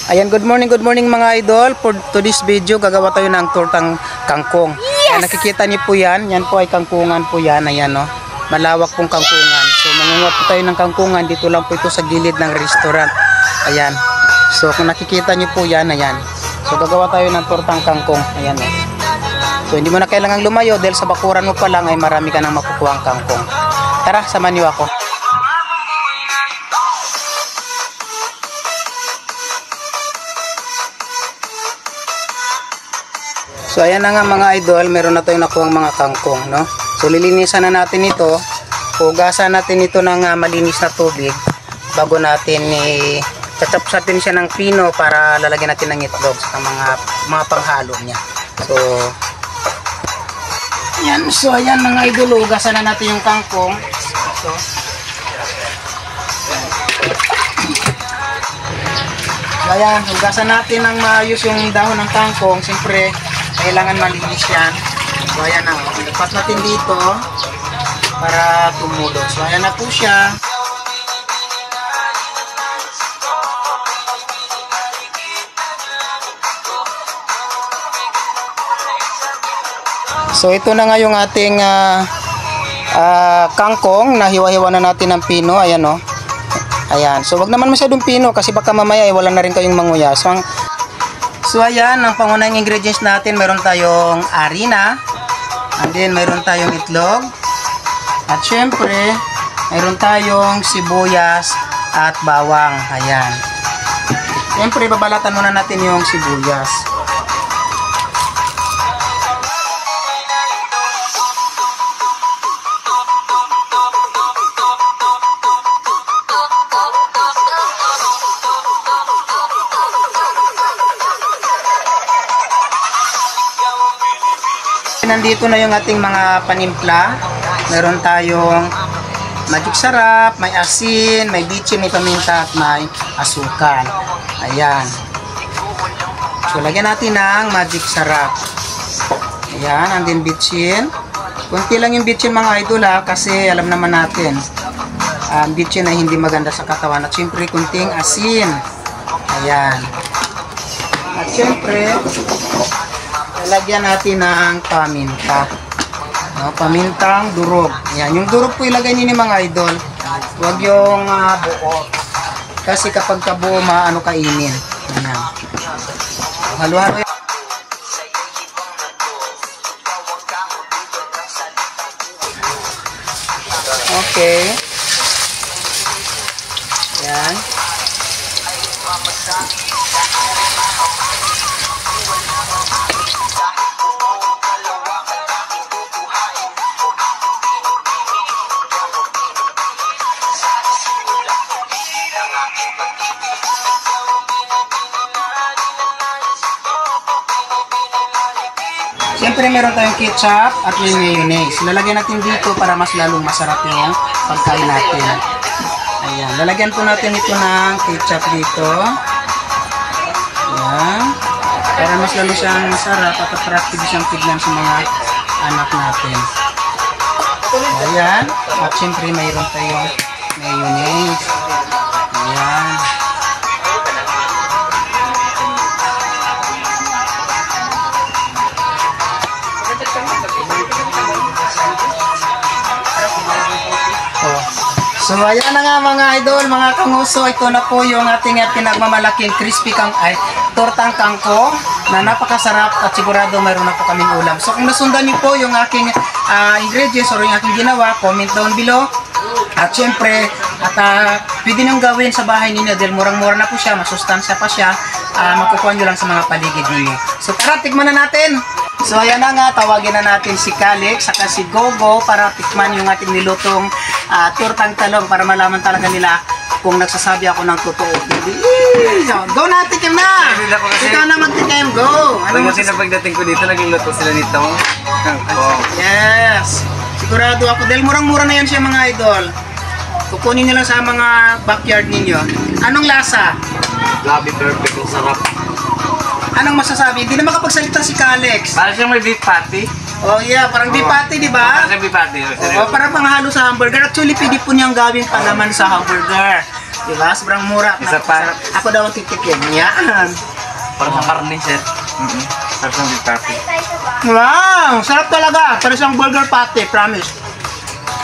Ayan, good morning mga idol. For today's video, gagawa tayo ng tortang kangkong. Yes! Ayan, nakikita niyo po yan. Yan po ay kangkungan po yan. Ayan, no? Malawak pong kangkungan. So, mangunguha po tayo ng kangkungan. Dito lang po ito sa gilid ng restaurant. Ayan. So, kung nakikita niyo po yan, ayan. So, gagawa tayo ng tortang kangkong. Ayan, no? So, hindi mo na kailangang lumayo dahil sa bakuran mo pa lang ay marami ka nang makukuha ang kangkong. Tara, samahan niyo ako. So ayan na nga mga idol, meron na tayong nakuha mga kangkong, no? So lilinisan na natin ito, hugasan natin ito ng malinis na tubig bago natin tatapsatin siya ng pino para lalagyan natin ng itlog sa mga panghalo niya. So ayan mga idol, hugasan na natin yung kangkong. So ayan, hugasan natin ng maayos yung dahon ng kangkong. Siyempre kailangan malinis yan. So ayan na, lipat natin dito para tumulo. So ayan na po siya. So ito na nga yung ating kangkong na hiwa-hiwa na natin ng pino. Ayan, no? Ayan, so wag naman masyadong pino kasi baka mamaya wala na rin kayong manguya. So ayan, ang pangunahing ingredients natin, mayroon tayong harina, and then mayroon tayong itlog, at syempre mayroon tayong sibuyas at bawang. Ayan, syempre babalatan muna natin yung sibuyas. Nandito na yung ating mga panimpla. Meron tayong magic sarap, may asin, may bitchin, may paminta at may asukal. Ayan. So lagyan natin ng magic sarap. Ayan, and then bitchin. Kunti lang yung bitchin mga idol ha, kasi alam naman natin bitchin ay hindi maganda sa katawan. At syempre kunting asin. Ayan. At syempre lagyan natin ng paminta. No, pamintang durog. Yan, yung durog po ilagay niyo ni mga idol. Huwag yung buo. Kasi kapag kabuo maano kainin. Yan. Halo-halo. Okay. Yan. Siyempre meron tayong ketchup at may mayonnaise. Lalagyan natin dito para mas lalong masarap yung pagkain natin. Ayan, lalagyan po natin ito ng ketchup dito. Ayan. Para mas lalo siyang masarap at attractive siyang tignan sa mga anak natin. Ayan. At siyempre mayroon tayong mayonnaise. Ayan. So ayan na nga mga idol, mga kanguso, ito na po yung ating pinagmamalaking crispy tortang kangkong na napakasarap at sigurado mayroon na po kaming ulam. So kung nasundan niyo po yung aking ingredients or yung aking ginawa, comment down below. At syempre, pwede nyo gawin sa bahay ninyo dahil murang-mura na po siya, masustansya pa siya, makukuha nyo lang sa mga paligid ninyo. So tara, tikman na natin! So ayan na nga, tawagin na natin si Calix saka si Gogo para tikman yung ating nilutong tortang talong para malaman talaga nila kung nagsasabi ako ng totoo. Go na, tikim na! Ikaw na magtikim, go! Ano kasi na pagdating ko dito, naging luto sila nito. Yes! Sigurado ako, dahil murang-mura na yan siya mga idol. Kukunin nyo lang sa mga backyard ninyo. Anong lasa? Grabe, perfect, ang sarap. Anong masasabi? Hindi na makapagsalita si Calix. Para siyang may beef patty. Oh yeah, parang beef patty, di ba? Parang beef patty. Oh, parang panghalo sa hamburger. Actually, pwede po niyang gawing palaman sa hamburger. Diba? Sobrang mura. Isa pa. Sarap. Ako daw ang titikim. Yan. Parang sa karne, sir. Parang sa beef patty. Wow! Sarap talaga. Para siyang burger patty. Promise.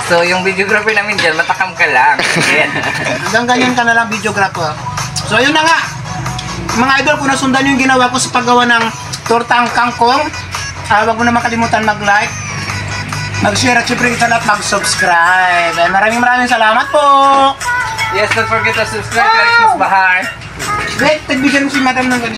So, yung videographer namin dyan, matakam ka lang. Ayan. Hanggang ganyan ka na lang videographer. So, yun na nga. Mga idol, kung nasundan yung ginawa ko sa paggawa ng tortang kangkong, huwag mo na makalimutan mag-like, mag-share at syempre sa lahat mag-subscribe. Maraming salamat po! Yes, don't forget to subscribe to Christmas Bahar. Wait, tagbigyan mo si madam ng ganito.